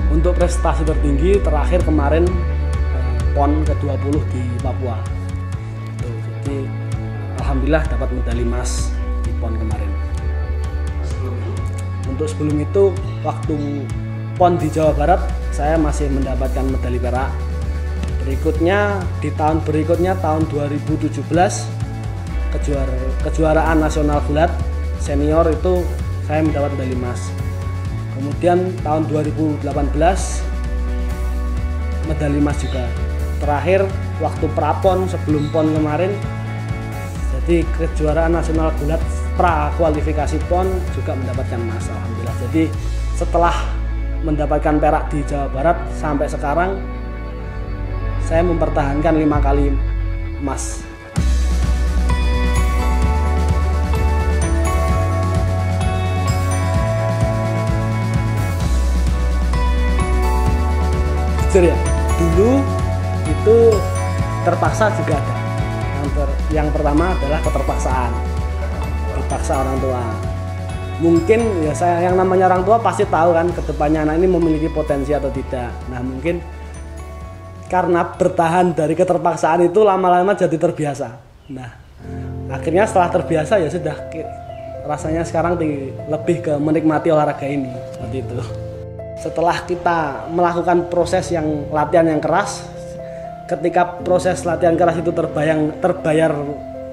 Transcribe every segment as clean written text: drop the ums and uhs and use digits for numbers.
Untuk prestasi tertinggi terakhir kemarin PON ke-20 di Papua. Jadi alhamdulillah dapat medali emas di PON kemarin. Untuk sebelum itu waktu PON di Jawa Barat saya masih mendapatkan medali perak. Berikutnya di tahun berikutnya tahun 2017 kejuaraan nasional gulat senior itu saya mendapat medali emas. Kemudian tahun 2018 medali emas juga. Terakhir waktu prapon sebelum PON kemarin, jadi kejuaraan nasional gulat pra kualifikasi PON juga mendapatkan emas alhamdulillah. Jadi setelah mendapatkan perak di Jawa Barat sampai sekarang saya mempertahankan 5 kali emas. Jujur ya, dulu itu terpaksa juga ada. Yang pertama adalah keterpaksaan, dipaksa orang tua. Mungkin ya saya yang namanya orang tua pasti tahu kan kedepannya anak ini memiliki potensi atau tidak. Nah mungkin karena bertahan dari keterpaksaan itu lama-lama jadi terbiasa. Nah akhirnya setelah terbiasa ya sudah rasanya sekarang lebih ke menikmati olahraga ini seperti itu. Setelah kita melakukan proses yang latihan yang keras, ketika proses latihan keras itu terbayar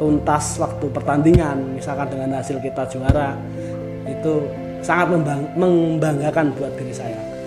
tuntas waktu pertandingan, misalkan dengan hasil kita juara, itu sangat membanggakan buat diri saya.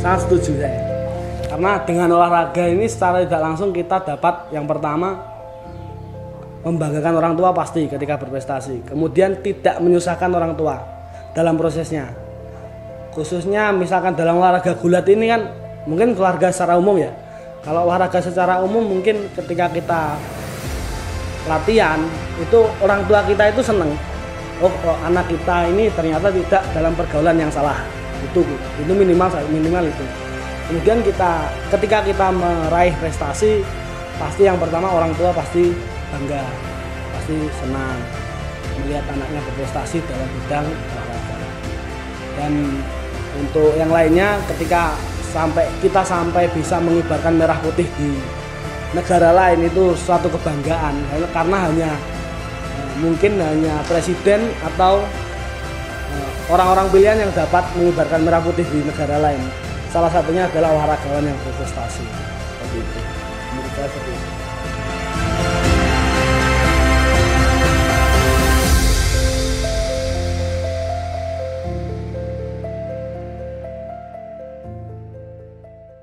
Sangat setuju saya. Karena dengan olahraga ini secara tidak langsung kita dapat yang pertama membanggakan orang tua pasti ketika berprestasi. Kemudian tidak menyusahkan orang tua dalam prosesnya. Khususnya misalkan dalam olahraga gulat ini kan mungkin keluarga secara umum ya. Kalau olahraga secara umum mungkin ketika kita latihan itu orang tua kita itu seneng. Oh anak kita ini ternyata tidak dalam pergaulan yang salah. Itu minimal itu. Kemudian ketika kita meraih prestasi, pasti yang pertama orang tua pasti bangga, pasti senang melihat anaknya berprestasi dalam bidang olahraga. Dan untuk yang lainnya, ketika kita sampai bisa mengibarkan merah putih di negara lain, itu suatu kebanggaan karena mungkin hanya presiden atau orang-orang pilihan yang dapat mengibarkan merah putih di negara lain. Salah satunya adalah olahragawan yang berprestasi. Seperti itu. Menurut saya seperti itu.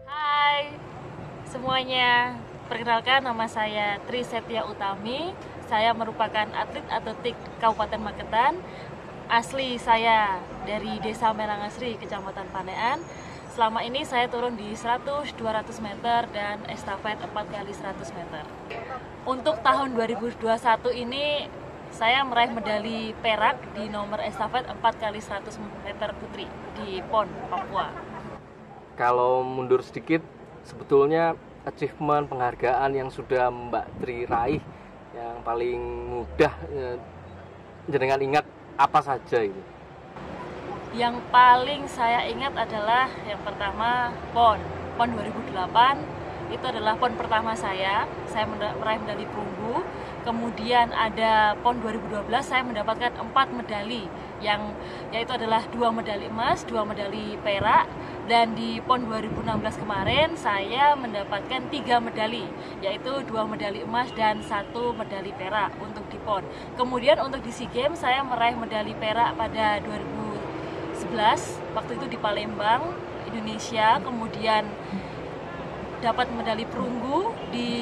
Hai semuanya, perkenalkan nama saya Tri Setia Utami. Saya merupakan atlet atletik Kabupaten Magetan. Asli saya dari Desa Merangasri, Kecamatan Panean. Selama ini saya turun di 100, 200 meter, dan estafet 4 kali 100 meter. Untuk tahun 2021 ini saya meraih medali perak di nomor estafet 4 kali 100 meter putri di PON, Papua. Kalau mundur sedikit, sebetulnya achievement penghargaan yang sudah Mbak Tri raih yang paling mudah jenengan ingat apa saja ini? Yang paling saya ingat adalah yang pertama PON 2008, itu adalah PON pertama saya meraih medali perunggu. Kemudian ada PON 2012 saya mendapatkan 4 medali, yaitu adalah 2 medali emas, 2 medali perak, dan di PON 2016 kemarin saya mendapatkan 3 medali, yaitu 2 medali emas dan 1 medali perak untuk di PON. Kemudian untuk di SEA Games saya meraih medali perak pada 2011, waktu itu di Palembang, Indonesia. Kemudian dapat medali perunggu di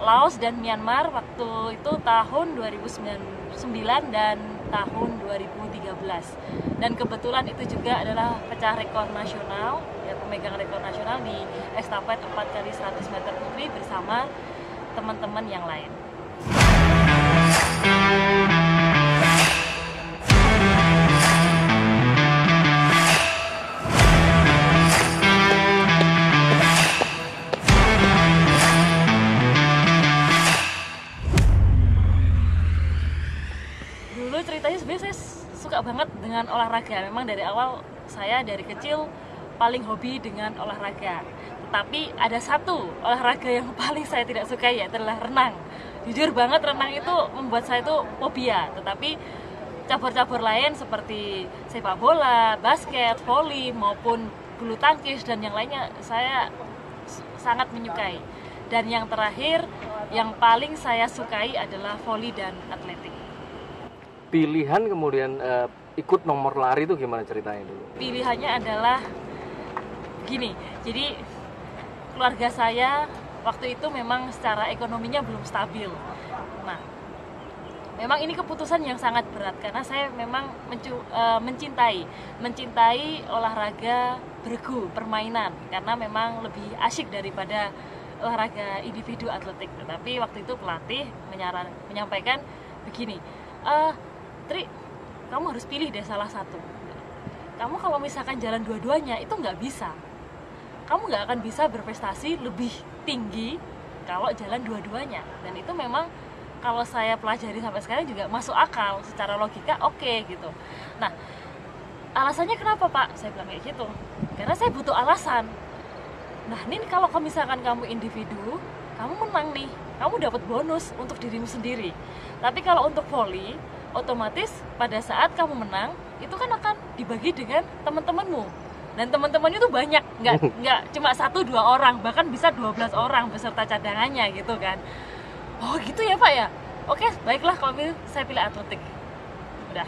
Laos dan Myanmar waktu itu tahun 2009 dan tahun 2013. Dan kebetulan itu juga adalah pecah rekor nasional, ya, pemegang rekor nasional di estafet 4x100 meter putri bersama teman-teman yang lain. Ceritanya sebenarnya saya suka banget dengan olahraga. Memang dari awal saya dari kecil paling hobi dengan olahraga. Tetapi ada satu olahraga yang paling saya tidak suka, yaitu adalah renang. Jujur banget, renang itu membuat saya itu fobia. Tetapi cabur-cabur lain seperti sepak bola, basket, voli maupun bulu tangkis dan yang lainnya saya sangat menyukai. Dan yang terakhir yang paling saya sukai adalah voli dan atletik. Pilihan kemudian ikut nomor lari itu gimana ceritanya dulu? Pilihannya adalah gini, jadi keluarga saya waktu itu memang secara ekonominya belum stabil. Nah, memang ini keputusan yang sangat berat karena saya memang mencintai olahraga bergu, permainan, karena memang lebih asyik daripada olahraga individu atletik. Tetapi waktu itu pelatih menyampaikan begini, Tri, kamu harus pilih deh salah satu. Kamu kalau misalkan jalan dua-duanya itu nggak bisa. Kamu nggak akan bisa berprestasi lebih tinggi kalau jalan dua-duanya. Dan itu memang kalau saya pelajari sampai sekarang juga masuk akal. Secara logika oke, gitu. Nah, alasannya kenapa Pak? Saya bilang kayak gitu. Karena saya butuh alasan. Nah, ini kalau misalkan kamu individu, kamu menang nih. Kamu dapat bonus untuk dirimu sendiri. Tapi kalau untuk voli, otomatis pada saat kamu menang itu kan akan dibagi dengan teman-temanmu, dan teman-temannya itu banyak, nggak cuma 1-2 orang, bahkan bisa 12 orang beserta cadangannya gitu kan. Oh gitu ya Pak ya, oke baiklah kalau gitu saya pilih atletik. Udah,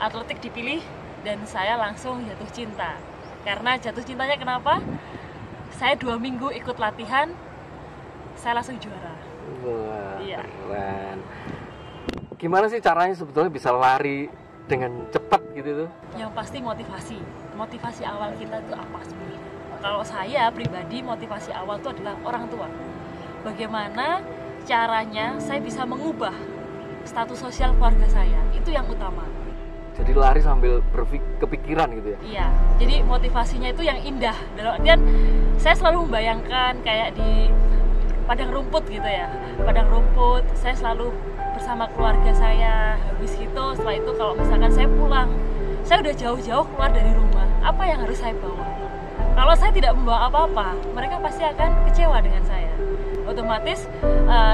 atletik dipilih dan saya langsung jatuh cinta. Karena jatuh cintanya kenapa? Saya 2 minggu ikut latihan, saya langsung juara. Wah, iya. Keren. Gimana sih caranya sebetulnya bisa lari dengan cepat gitu tuh? Yang pasti motivasi awal kita itu apa sebenarnya? Kalau saya pribadi, motivasi awal itu adalah orang tua. Bagaimana caranya saya bisa mengubah status sosial keluarga saya, itu yang utama. Jadi lari sambil kepikiran gitu ya? Iya, jadi motivasinya itu yang indah. Dan saya selalu membayangkan kayak di padang rumput gitu ya, padang rumput, saya selalu bersama keluarga saya. Habis itu setelah itu kalau misalkan saya pulang, saya udah jauh-jauh keluar dari rumah, apa yang harus saya bawa? Kalau saya tidak membawa apa-apa, mereka pasti akan kecewa dengan saya. Otomatis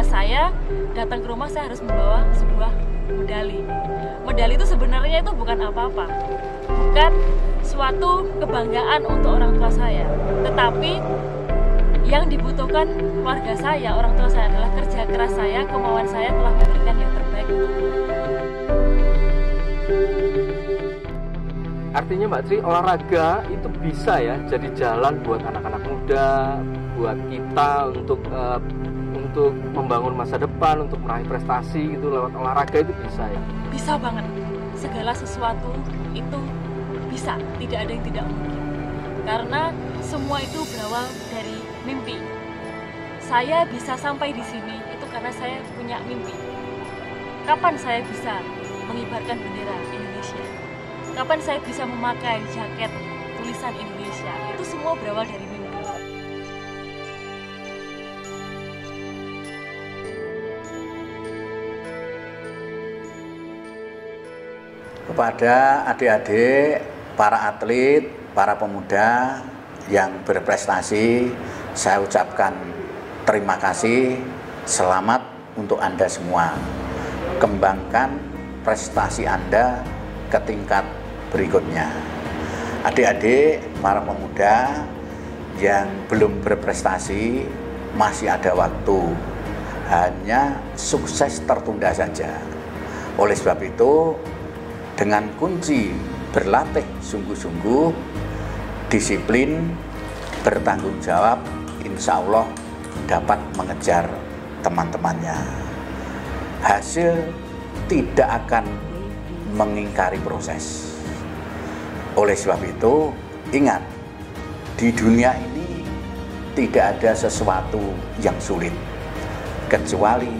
saya datang ke rumah, saya harus membawa sebuah medali. Medali itu sebenarnya itu bukan apa-apa, bukan suatu kebanggaan untuk orang tua saya, tetapi yang dibutuhkan keluarga saya, orang tua saya adalah kerja keras saya, kemauan saya telah memberikan yang terbaik untukku. Artinya Mbak Tri, olahraga itu bisa ya jadi jalan buat anak-anak muda, buat kita untuk membangun masa depan, untuk meraih prestasi gitu lewat olahraga, itu bisa ya? Bisa banget. Segala sesuatu itu bisa, tidak ada yang tidak mungkin. Karena semua itu berawal dari mimpi. Saya bisa sampai di sini itu karena saya punya mimpi. Kapan saya bisa mengibarkan bendera Indonesia? Kapan saya bisa memakai jaket tulisan Indonesia? Itu semua berawal dari mimpi. Kepada adik-adik para atlet, para pemuda yang berprestasi, saya ucapkan terima kasih, selamat untuk Anda semua. Kembangkan prestasi Anda ke tingkat berikutnya. Adik-adik, para pemuda yang belum berprestasi, masih ada waktu. Hanya sukses tertunda saja. Oleh sebab itu, dengan kunci berlatih sungguh-sungguh, disiplin, bertanggung jawab, insya Allah dapat mengejar teman-temannya. Hasil tidak akan mengingkari proses. Oleh sebab itu, ingat, di dunia ini tidak ada sesuatu yang sulit, kecuali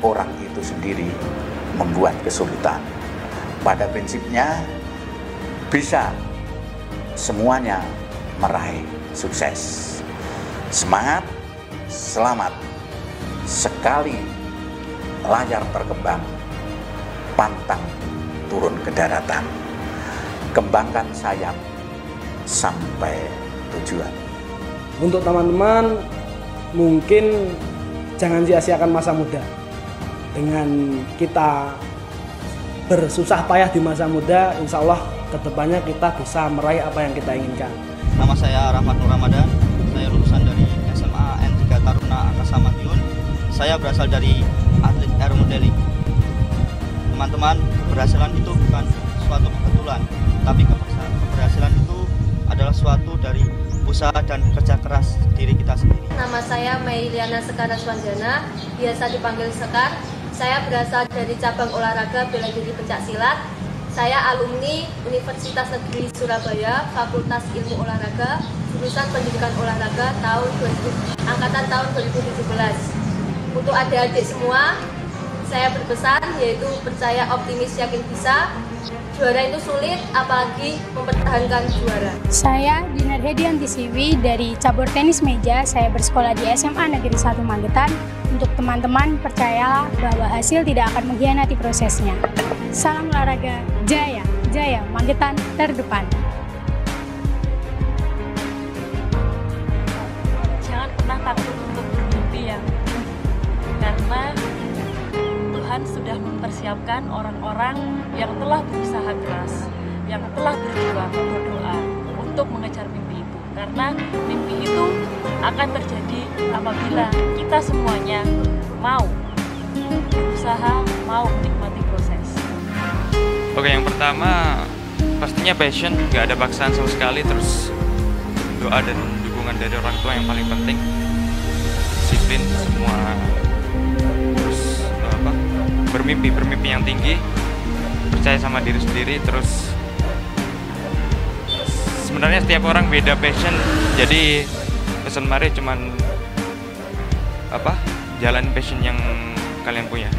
orang itu sendiri membuat kesulitan. Pada prinsipnya, bisa semuanya meraih sukses. Semangat, selamat. Sekali layar terkembang, pantang turun ke daratan. Kembangkan sayap sampai tujuan. Untuk teman-teman, mungkin jangan sia-siakan masa muda. Dengan kita bersusah payah di masa muda, insya Allah kedepannya kita bisa meraih apa yang kita inginkan. Nama saya Rahmat Nur Ramadan, saya lulusan dari SMA N3 Taruna Angkasa Madiun. Saya berasal dari atlet aeromodeling. Teman-teman, keberhasilan itu bukan suatu kebetulan, tapi keberhasilan itu adalah suatu dari usaha dan kerja keras diri kita sendiri. Nama saya Mailiana Sekar Swanjana, biasa dipanggil Sekar. Saya berasal dari cabang olahraga bela diri pencaksilat. Saya alumni Universitas Negeri Surabaya, Fakultas Ilmu Olahraga, jurusan Pendidikan Olahraga angkatan tahun 2017. Untuk adik-adik semua, saya berpesan yaitu percaya, optimis, yakin bisa. Juara itu sulit, apalagi mempertahankan juara. Saya Dinar Hedianti Siwi dari cabur tenis meja. Saya bersekolah di SMA Negeri 1 Magetan. Untuk teman-teman, percayalah bahwa hasil tidak akan mengkhianati prosesnya. Salam olahraga, jaya, jaya, Magetan terdepan. Jangan pernah takut untuk bermimpi ya, karena Tuhan sudah mempersiapkan orang-orang yang telah berusaha keras, yang telah berjuang, berdoa untuk mengejar mimpi itu. Karena mimpi itu akan terjadi apabila kita semuanya mau berusaha, mau menikmati proses. Oke, yang pertama pastinya passion, nggak ada paksaan sama sekali, terus doa dan dukungan dari orang tua yang paling penting, disiplin semua, terus bermimpi yang tinggi, percaya sama diri sendiri. Terus sebenarnya setiap orang beda passion, jadi pesan mari cuman jalan passion yang kalian punya.